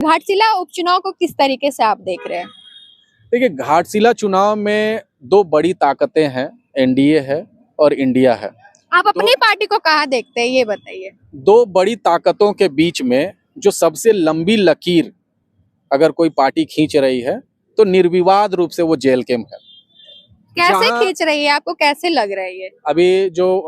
घाटशिला उपचुनाव को किस तरीके से आप देख रहे हैं? देखिए, घाटशिला चुनाव में दो बड़ी ताकतें हैं, एनडीए है और इंडिया है। आप अपनी पार्टी को कहाँ देखते हैं, ये बताइए। दो बड़ी ताकतों के बीच में जो सबसे लंबी लकीर अगर कोई पार्टी खींच रही है तो निर्विवाद रूप से वो जेल कैंप है। कैसे खींच रही है, आपको कैसे लग रहा है ये? अभी जो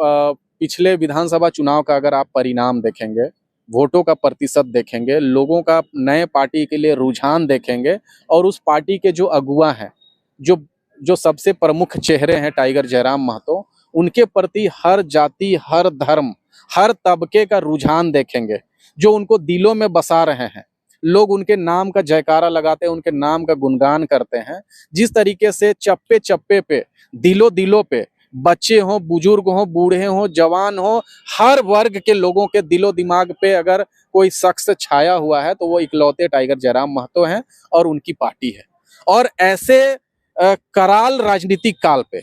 पिछले विधानसभा चुनाव का अगर आप परिणाम देखेंगे, वोटों का प्रतिशत देखेंगे, लोगों का नए पार्टी के लिए रुझान देखेंगे और उस पार्टी के जो अगुआ हैं, जो जो सबसे प्रमुख चेहरे हैं टाइगर जयराम महतो, उनके प्रति हर जाति, हर धर्म, हर तबके का रुझान देखेंगे, जो उनको दिलों में बसा रहे हैं। लोग उनके नाम का जयकारा लगाते हैं, उनके नाम का गुणगान करते हैं। जिस तरीके से चप्पे चप्पे पे, दिलों दिलों पे, बच्चे हों, बुजुर्ग हों, बूढ़े हों, जवान हों, हर वर्ग के लोगों के दिलो दिमाग पे अगर कोई शख्स छाया हुआ है तो वो इकलौते टाइगर जयराम महतो हैं और उनकी पार्टी है। और ऐसे कराल राजनीतिक काल पे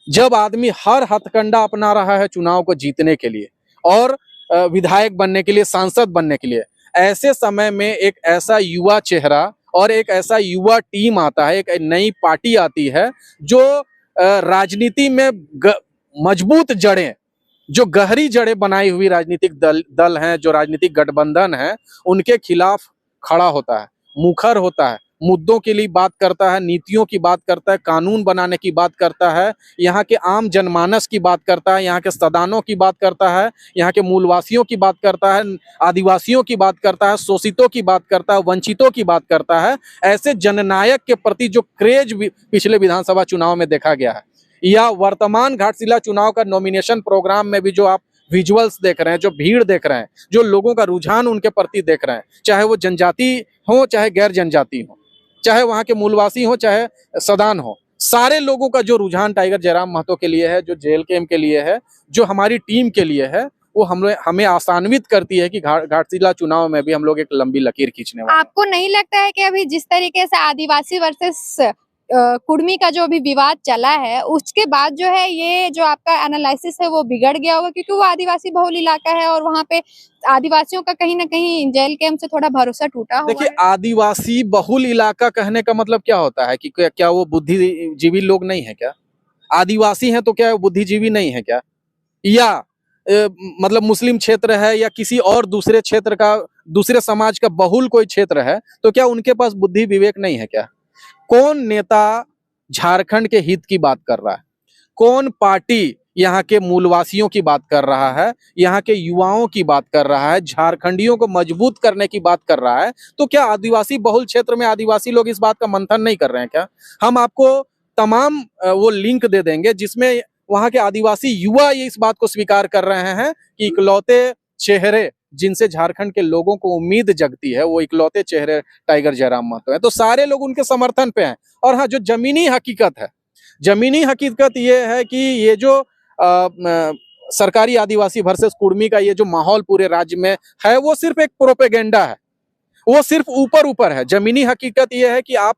जब आदमी हर हथकंडा अपना रहा है चुनाव को जीतने के लिए और विधायक बनने के लिए, सांसद बनने के लिए, ऐसे समय में एक ऐसा युवा चेहरा और एक ऐसा युवा टीम आता है, एक नई पार्टी आती है जो राजनीति में मजबूत जड़ें, जो गहरी जड़ें बनाई हुई राजनीतिक दल हैं, जो राजनीतिक गठबंधन है, उनके खिलाफ खड़ा होता है, मुखर होता है, मुद्दों के लिए बात करता है, नीतियों की बात करता है, कानून बनाने की बात करता है, यहाँ के आम जनमानस की बात करता है, यहाँ के सदानों की बात करता है, यहाँ के मूलवासियों की बात करता है, आदिवासियों की बात करता है, शोषितों की बात करता है, वंचितों की बात करता है। ऐसे जननायक के प्रति जो क्रेज पिछले विधानसभा चुनाव में देखा गया है, या वर्तमान घाटशिला चुनाव का नॉमिनेशन प्रोग्राम में भी जो आप विजुअल्स देख रहे हैं, जो भीड़ देख रहे हैं, जो लोगों का रुझान उनके प्रति देख रहे हैं, चाहे वो जनजाति हो, चाहे गैर जनजाति हो, चाहे वहां के मूलवासी हो, चाहे सदान हो, सारे लोगों का जो रुझान टाइगर जयराम महतो के लिए है, जो जेल कैंप के लिए है, जो हमारी टीम के लिए है, वो हमें आसान्वित करती है कि घाटशिला चुनाव में भी हम लोग एक लंबी लकीर खींचने वाले। आपको नहीं लगता है कि अभी जिस तरीके से आदिवासी वर्सेस कुर्मी का जो अभी विवाद चला है, उसके बाद जो है ये जो आपका एनालिसिस है वो बिगड़ गया होगा, क्योंकि वो आदिवासी बहुल इलाका है और वहाँ पे आदिवासियों का कहीं ना कहीं जेल कैंप से थोड़ा भरोसा टूटा हुआ है। देखिए, आदिवासी बहुल इलाका कहने का मतलब क्या होता है कि क्या वो बुद्धिजीवी लोग नहीं है क्या? आदिवासी हैं तो क्या वो बुद्धिजीवी नहीं है क्या? या मतलब मुस्लिम क्षेत्र है या किसी और दूसरे क्षेत्र का, दूसरे समाज का बहुल कोई क्षेत्र है तो क्या उनके पास बुद्धि विवेक नहीं है क्या? कौन नेता झारखंड के हित की बात कर रहा है? कौन पार्टी यहाँ के मूलवासियों की बात कर रहा है, यहाँ के युवाओं की बात कर रहा है, झारखंडियों को मजबूत करने की बात कर रहा है? तो क्या आदिवासी बहुल क्षेत्र में आदिवासी लोग इस बात का मंथन नहीं कर रहे हैं क्या? हम आपको तमाम वो लिंक दे देंगे जिसमें वहाँ के आदिवासी युवा ये इस बात को स्वीकार कर रहे हैं कि इकलौते चेहरे जिनसे झारखंड के लोगों को उम्मीद जगती है, वो इकलौते चेहरे टाइगर जयराम महतो है। तो सारे लोग उनके समर्थन पे हैं। और हाँ, जो जमीनी हकीकत है, जमीनी हकीकत ये है कि ये जो सरकारी आदिवासी वर्सेस कुर्मी का ये जो माहौल पूरे राज्य में है, वो सिर्फ एक प्रोपेगेंडा है, वो सिर्फ ऊपर ऊपर है। जमीनी हकीकत ये है कि आप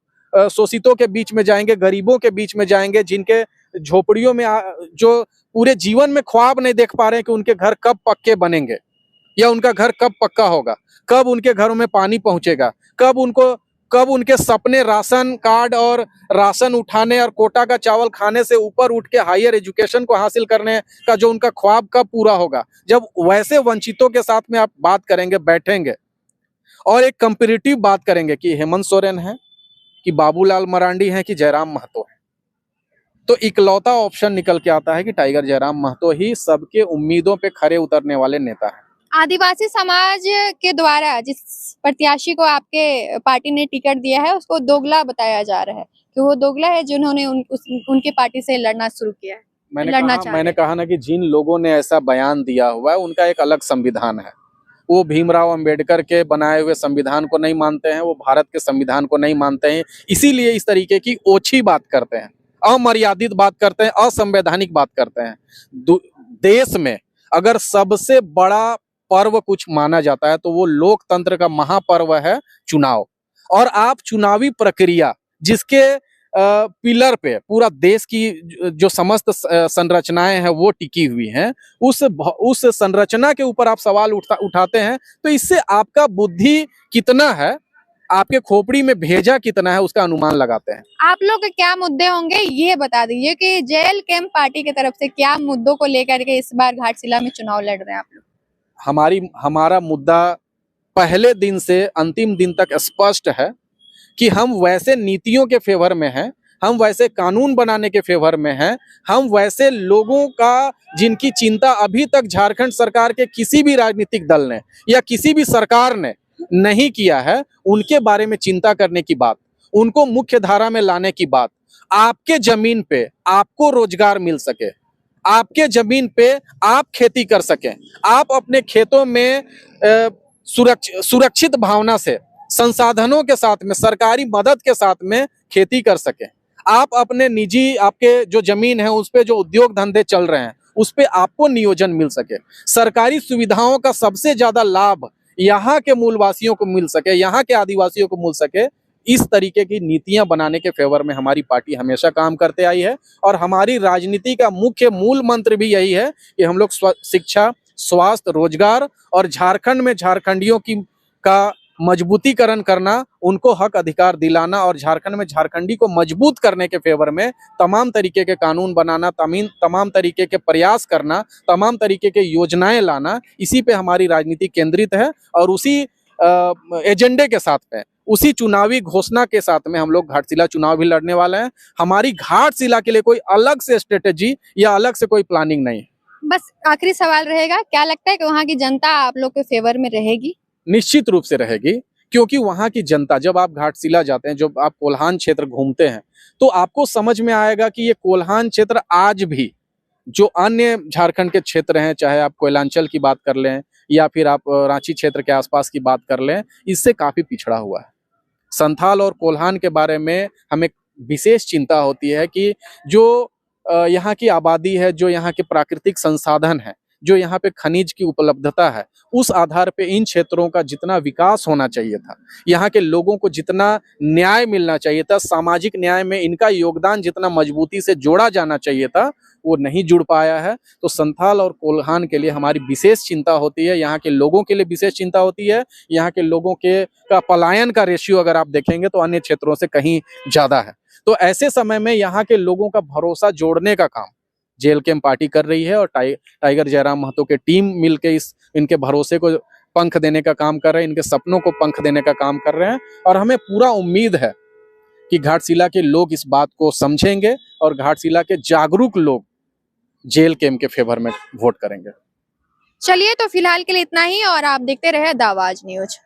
शोषितों के बीच में जाएंगे, गरीबों के बीच में जाएंगे, जिनके झोपड़ियों में जो पूरे जीवन में ख्वाब नहीं देख पा रहे हैं कि उनके घर कब पक्के बनेंगे या उनका घर कब पक्का होगा, कब उनके घरों में पानी पहुंचेगा, कब उनके सपने राशन कार्ड और राशन उठाने और कोटा का चावल खाने से ऊपर उठ के हायर एजुकेशन को हासिल करने का जो उनका ख्वाब कब पूरा होगा। जब वैसे वंचितों के साथ में आप बात करेंगे, बैठेंगे और एक कंपैरेटिव बात करेंगे कि हेमंत सोरेन है, कि बाबूलाल मरांडी है, कि जयराम महतो है, तो इकलौता ऑप्शन निकल के आता है कि टाइगर जयराम महतो ही सबके उम्मीदों पे खरे उतरने वाले नेता हैं। आदिवासी समाज के द्वारा जिस प्रत्याशी को आपके पार्टी ने टिकट दिया है उसको दोगला बताया जा रहा है कि वो दोगला है जिन्होंने उनके पार्टी से लड़ना शुरू किया है। मैंने कहा ना कि जिन लोगों ने ऐसा बयान दिया हुआ है उनका एक अलग संविधान है। वो भीमराव अंबेडकर के बनाए हुए संविधान को नहीं मानते हैं, वो भारत के संविधान को नहीं मानते हैं, इसीलिए इस तरीके की ओछी बात करते हैं, अमर्यादित बात करते हैं, असंवैधानिक बात करते हैं। देश में अगर सबसे बड़ा पर्व कुछ माना जाता है तो वो लोकतंत्र का महापर्व है चुनाव। और आप चुनावी प्रक्रिया जिसके पिलर पे पूरा देश की जो समस्त संरचनाएं हैं वो टिकी हुई हैं, उस संरचना के ऊपर आप सवाल उठाते हैं, तो इससे आपका बुद्धि कितना है आपके खोपड़ी में भेजा कितना है उसका अनुमान लगाते हैं। आप लोग के क्या मुद्दे होंगे ये बता दीजिए कि जेल कैंप पार्टी की तरफ से क्या मुद्दों को लेकर के इस बार घाटशिला में चुनाव लड़ रहे हैं आप लोग? हमारा मुद्दा पहले दिन से अंतिम दिन तक स्पष्ट है कि हम वैसे नीतियों के फेवर में हैं, हम वैसे कानून बनाने के फेवर में हैं, हम वैसे लोगों का जिनकी चिंता अभी तक झारखंड सरकार के किसी भी राजनीतिक दल ने या किसी भी सरकार ने नहीं किया है, उनके बारे में चिंता करने की बात, उनको मुख्य धारा में लाने की बात, आपके जमीन पे आपको रोजगार मिल सके, आपके जमीन पे आप खेती कर सकें, आप अपने खेतों में सुरक्षित भावना से संसाधनों के साथ में सरकारी मदद के साथ में खेती कर सकें, आप अपने निजी आपके जो जमीन है उस पे जो उद्योग धंधे चल रहे हैं उस पे आपको नियोजन मिल सके, सरकारी सुविधाओं का सबसे ज्यादा लाभ यहाँ के मूलवासियों को मिल सके, यहाँ के आदिवासियों को मिल सके, इस तरीके की नीतियां बनाने के फेवर में हमारी पार्टी हमेशा काम करते आई है। और हमारी राजनीति का मुख्य मूल मंत्र भी यही है कि हम लोग शिक्षा, स्वास्थ्य, रोजगार और झारखंड में झारखंडियों का मजबूतीकरण करना, उनको हक अधिकार दिलाना और झारखंड में झारखंडी को मजबूत करने के फेवर में तमाम तरीके के कानून बनाना, तमाम तरीके के प्रयास करना, तमाम तरीके के योजनाएं लाना, इसी पे हमारी राजनीति केंद्रित है। और उसी एजेंडे के साथ में, उसी चुनावी घोषणा के साथ में हम लोग घाटशिला चुनाव भी लड़ने वाले हैं। हमारी घाटशिला के लिए कोई अलग से स्ट्रेटेजी या अलग से कोई प्लानिंग नहीं है। बस आखिरी सवाल रहेगा, क्या लगता है कि वहाँ की जनता आप लोग के फेवर में रहेगी? निश्चित रूप से रहेगी, क्योंकि वहां की जनता, जब आप घाटशिला जाते हैं, जब आप कोल्हान क्षेत्र घूमते हैं, तो आपको समझ में आएगा कि ये कोल्हान क्षेत्र आज भी जो अन्य झारखंड के क्षेत्र हैं, चाहे आप कोयलांचल की बात कर लें या फिर आप रांची क्षेत्र के आसपास की बात कर लें, इससे काफी पिछड़ा हुआ है। संथाल और कोल्हान के बारे में हमें विशेष चिंता होती है कि जो यहाँ की आबादी है, जो यहाँ के प्राकृतिक संसाधन है, जो यहाँ पे खनिज की उपलब्धता है, उस आधार पे इन क्षेत्रों का जितना विकास होना चाहिए था, यहाँ के लोगों को जितना न्याय मिलना चाहिए था, सामाजिक न्याय में इनका योगदान जितना मजबूती से जोड़ा जाना चाहिए था, वो नहीं जुड़ पाया है। तो संथाल और कोल्हान के लिए हमारी विशेष चिंता होती है, यहाँ के लोगों के लिए विशेष चिंता होती है। यहाँ के लोगों के का पलायन का रेशियो अगर आप देखेंगे तो अन्य क्षेत्रों से कहीं ज्यादा है। तो ऐसे समय में यहाँ के लोगों का भरोसा जोड़ने का काम जेल कैंप पार्टी कर रही है और टाइगर जयराम महतो के टीम मिलके इनके भरोसे को पंख देने का काम कर रहे हैं, इनके सपनों को पंख देने का काम कर रहे हैं। और हमें पूरा उम्मीद है कि घाटशिला के लोग इस बात को समझेंगे और घाटशिला के जागरूक लोग जेल कैंप के फेवर में वोट करेंगे। चलिए, तो फिलहाल के लिए इतना ही और आप देखते रहे द आवाज न्यूज।